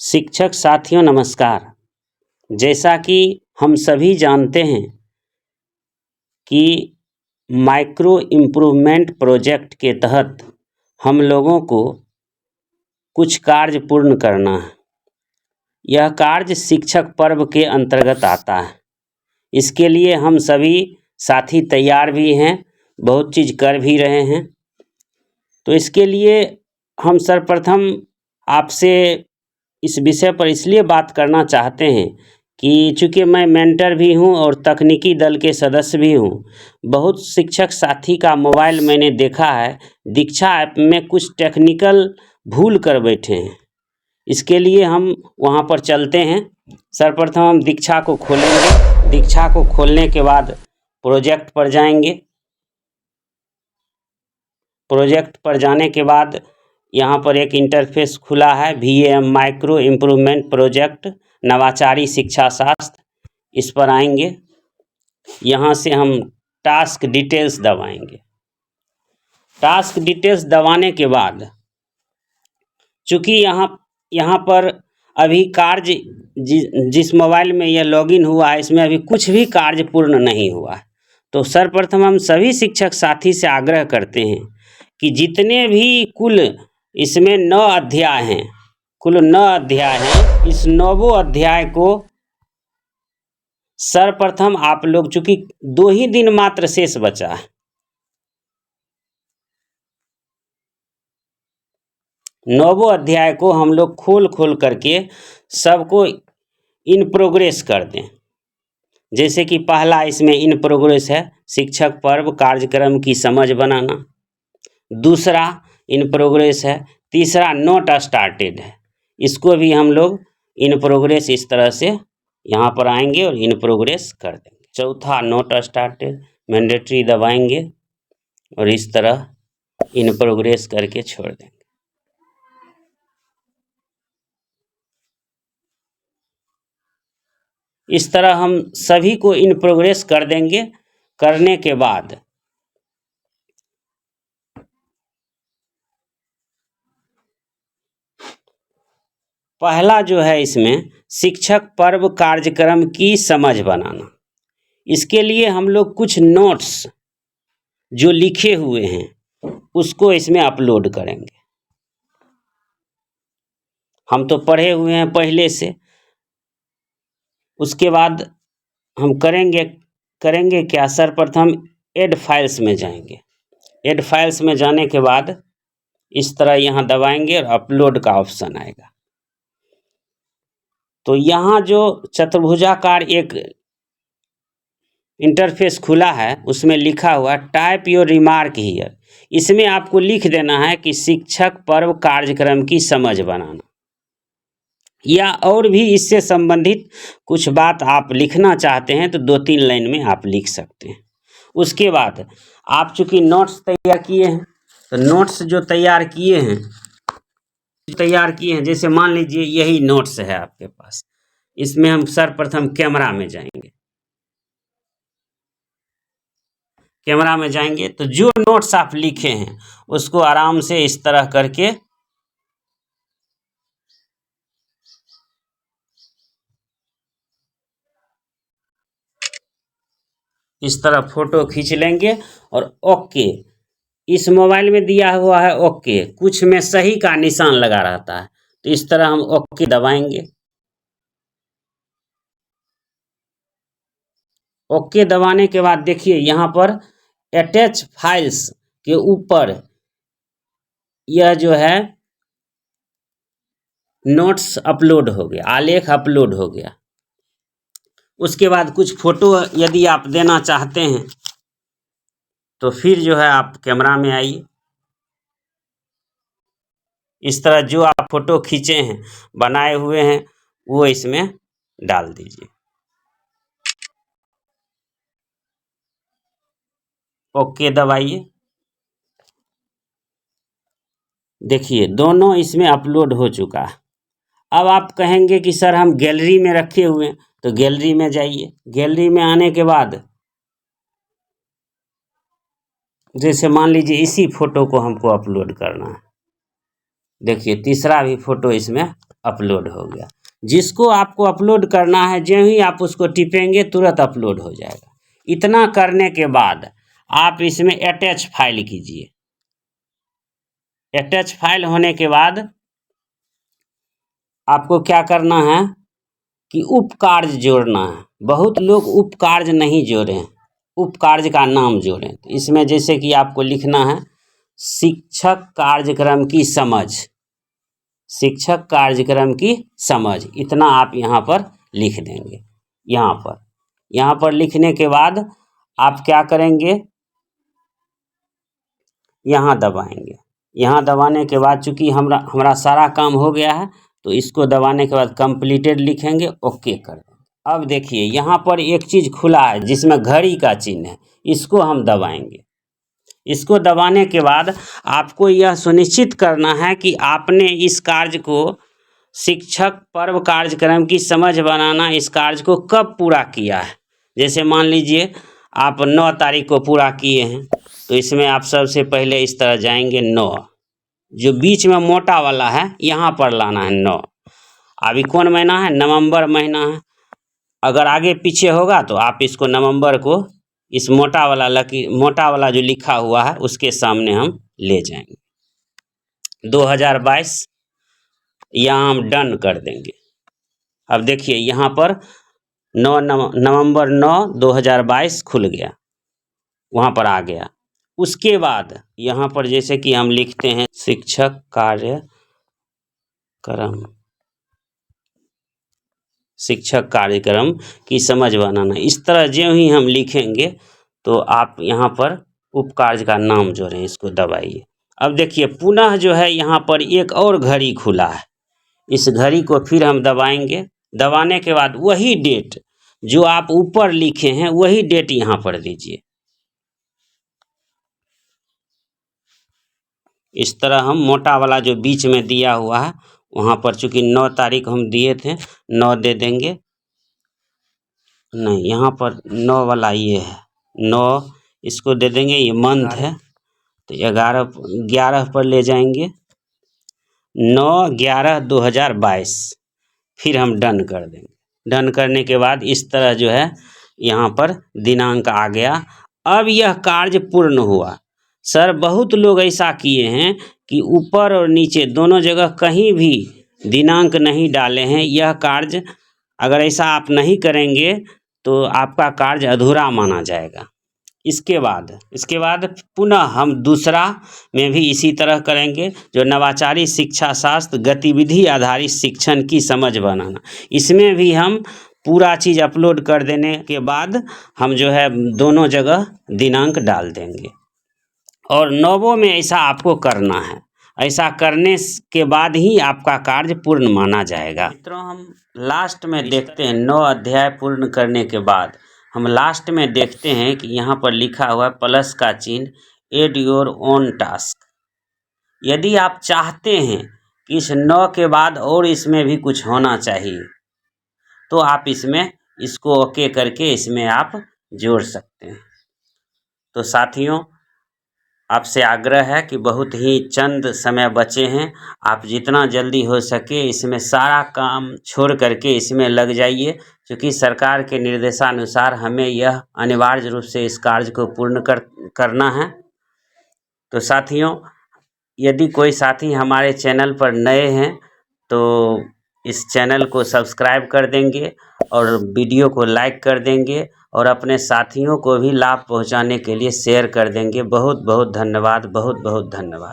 शिक्षक साथियों नमस्कार। जैसा कि हम सभी जानते हैं कि माइक्रो इम्प्रूवमेंट प्रोजेक्ट के तहत हम लोगों को कुछ कार्य पूर्ण करना है। यह कार्य शिक्षक पर्व के अंतर्गत आता है। इसके लिए हम सभी साथी तैयार भी हैं, बहुत चीज़ कर भी रहे हैं। तो इसके लिए हम सर्वप्रथम आपसे इस विषय पर इसलिए बात करना चाहते हैं कि चूँकि मैं मेंटर भी हूं और तकनीकी दल के सदस्य भी हूं, बहुत शिक्षक साथी का मोबाइल मैंने देखा है, दीक्षा ऐप में कुछ टेक्निकल भूल कर बैठे हैं। इसके लिए हम वहां पर चलते हैं। सर्वप्रथम हम दीक्षा को खोलेंगे। दीक्षा को खोलने के बाद प्रोजेक्ट पर जाएंगे। प्रोजेक्ट पर जाने के बाद यहाँ पर एक इंटरफेस खुला है, VAM माइक्रो इम्प्रूवमेंट प्रोजेक्ट नवाचारी शिक्षा शास्त्र। इस पर आएंगे। यहाँ से हम टास्क डिटेल्स दबाएंगे। टास्क डिटेल्स दबाने के बाद चूँकि यहाँ पर अभी कार्य जिस मोबाइल में यह लॉगिन हुआ है, इसमें अभी कुछ भी कार्य पूर्ण नहीं हुआ है। तो सर्वप्रथम हम सभी शिक्षक साथी से आग्रह करते हैं कि जितने भी कुल इसमें 9 अध्याय हैं, कुल 9 अध्याय हैं, इस 9 अध्याय को सर्वप्रथम आप लोग, चूँकि 2 ही दिन मात्र शेष बचा है, 9 अध्याय को हम लोग खोल करके सबको इन प्रोग्रेस कर दें। जैसे कि पहला इसमें इन प्रोग्रेस है, शिक्षक पर्व कार्यक्रम की समझ बनाना। दूसरा इन प्रोग्रेस है। तीसरा नॉट स्टार्टेड है, इसको भी हम लोग इन प्रोग्रेस इस तरह से यहाँ पर आएंगे और इन प्रोग्रेस कर देंगे। चौथा नॉट स्टार्टेड, मैंडेटरी दबाएंगे और इस तरह इन प्रोग्रेस करके छोड़ देंगे। इस तरह हम सभी को इन प्रोग्रेस कर देंगे। करने के बाद पहला जो है इसमें शिक्षक पर्व कार्यक्रम की समझ बनाना। इसके लिए हम लोग कुछ नोट्स जो लिखे हुए हैं उसको इसमें अपलोड करेंगे। हम तो पढ़े हुए हैं पहले से। उसके बाद हम करेंगे क्या, सर्वप्रथम ऐड फाइल्स में जाएंगे। ऐड फाइल्स में जाने के बाद इस तरह यहाँ दबाएंगे और अपलोड का ऑप्शन आएगा। तो यहाँ जो चतुर्भुजाकार एक इंटरफेस खुला है, उसमें लिखा हुआ टाइप योर रिमार्क हियर। इसमें आपको लिख देना है कि शिक्षक पर्व कार्यक्रम की समझ बनाना, या और भी इससे संबंधित कुछ बात आप लिखना चाहते हैं तो 2-3 लाइन में आप लिख सकते हैं। उसके बाद आप चूँकि नोट्स तैयार किए हैं, तो नोट्स जो तैयार किए हैं, जैसे मान लीजिए यही नोट्स है आपके पास। इसमें हम सर्वप्रथम कैमरा में जाएंगे। कैमरा में जाएंगे तो जो नोट्स आप लिखे हैं उसको आराम से इस तरह करके इस तरह फोटो खींच लेंगे और ओके, इस मोबाइल में दिया हुआ है ओके, कुछ में सही का निशान लगा रहता है, तो इस तरह हम ओके दबाएंगे। ओके दबाने के बाद देखिए यहाँ पर अटैच फाइल्स के ऊपर यह जो है नोट्स अपलोड हो गया, आलेख अपलोड हो गया। उसके बाद कुछ फोटो यदि आप देना चाहते हैं तो फिर जो है आप कैमरा में आइए। इस तरह जो आप फोटो खींचे हैं, बनाए हुए हैं, वो इसमें डाल दीजिए। ओके दबाइए। देखिए दोनों इसमें अपलोड हो चुका है। अब आप कहेंगे कि सर हम गैलरी में रखे हुए हैं, तो गैलरी में जाइए। गैलरी में आने के बाद जैसे मान लीजिए इसी फोटो को हमको अपलोड करना है। देखिए तीसरा भी फोटो इसमें अपलोड हो गया। जिसको आपको अपलोड करना है, जो ही आप उसको टिपेंगे तुरंत अपलोड हो जाएगा। इतना करने के बाद आप इसमें अटैच फाइल कीजिए। अटैच फाइल होने के बाद आपको क्या करना है कि उपकार्य जोड़ना है। बहुत लोग उपकार्य नहीं जोड़े हैं, उपकार्य का नाम जोड़ें। तो इसमें जैसे कि आपको लिखना है शिक्षक कार्यक्रम की समझ, शिक्षक कार्यक्रम की समझ, इतना आप यहाँ पर लिख देंगे। यहाँ पर लिखने के बाद आप क्या करेंगे, यहाँ दबाएंगे। यहाँ दबाने के बाद चूंकि हमारा सारा काम हो गया है, तो इसको दबाने के बाद कंप्लीटेड लिखेंगे, ओके कर देंगे। अब देखिए यहाँ पर एक चीज़ खुला है जिसमें घड़ी का चिन्ह है, इसको हम दबाएंगे। इसको दबाने के बाद आपको यह सुनिश्चित करना है कि आपने इस कार्य को, शिक्षक पर्व कार्यक्रम की समझ बनाना, इस कार्य को कब पूरा किया है। जैसे मान लीजिए आप 9 तारीख को पूरा किए हैं, तो इसमें आप सबसे पहले इस तरह जाएंगे 9, जो बीच में मोटा वाला है यहाँ पर लाना है 9। अभी कौन महीना है, नवंबर महीना है। अगर आगे पीछे होगा तो आप इसको नवंबर को इस मोटा वाला जो लिखा हुआ है उसके सामने हम ले जाएंगे। 2022 यहाँ हम डन कर देंगे। अब देखिए यहाँ पर 9 नवंबर 9 2022 खुल गया, वहाँ पर आ गया। उसके बाद यहाँ पर जैसे कि हम लिखते हैं शिक्षक कार्यक्रम की समझ बनाना, इस तरह जो ही हम लिखेंगे तो आप यहाँ पर उपकार्य का नाम जोड़ें, इसको दबाइए। अब देखिए पुनः जो है यहाँ पर एक और घड़ी खुला है, इस घड़ी को फिर हम दबाएंगे। दबाने के बाद वही डेट जो आप ऊपर लिखे हैं वही डेट यहाँ पर दीजिए। इस तरह हम मोटा वाला जो बीच में दिया हुआ है वहाँ पर चूंकि 9 तारीख हम दिए थे 9 दे देंगे। नहीं, यहाँ पर 9 वाला ये है 9, इसको दे देंगे। ये मंथ है तो 11 पर ले जाएंगे, 9/11/2022, फिर हम डन कर देंगे। डन करने के बाद इस तरह जो है यहाँ पर दिनांक आ गया। अब यह कार्य पूर्ण हुआ। सर बहुत लोग ऐसा किए हैं कि ऊपर और नीचे दोनों जगह कहीं भी दिनांक नहीं डाले हैं। यह कार्य अगर ऐसा आप नहीं करेंगे तो आपका कार्य अधूरा माना जाएगा। इसके बाद पुनः हम दूसरा में भी इसी तरह करेंगे, जो नवाचारी शिक्षा शास्त्र गतिविधि आधारित शिक्षण की समझ बनाना। इसमें भी हम पूरा चीज़ अपलोड कर देने के बाद हम जो है दोनों जगह दिनांक डाल देंगे। और 9वें में ऐसा आपको करना है, ऐसा करने के बाद ही आपका कार्य पूर्ण माना जाएगा। मित्रों हम लास्ट में देखते हैं 9 अध्याय पूर्ण करने के बाद हम लास्ट में देखते हैं कि यहाँ पर लिखा हुआ है प्लस का चिन्ह, एड योर ओन टास्क। यदि आप चाहते हैं कि इस 9 के बाद और इसमें भी कुछ होना चाहिए तो आप इसको ओके करके इसमें आप जोड़ सकते हैं। तो साथियों आपसे आग्रह है कि बहुत ही चंद समय बचे हैं, आप जितना जल्दी हो सके इसमें सारा काम छोड़ करके इसमें लग जाइए, क्योंकि सरकार के निर्देशानुसार हमें यह अनिवार्य रूप से इस कार्य को पूर्ण करना है। तो साथियों यदि कोई साथी हमारे चैनल पर नए हैं तो इस चैनल को सब्सक्राइब कर देंगे और वीडियो को लाइक कर देंगे और अपने साथियों को भी लाभ पहुंचाने के लिए शेयर कर देंगे। बहुत बहुत धन्यवाद, बहुत बहुत धन्यवाद।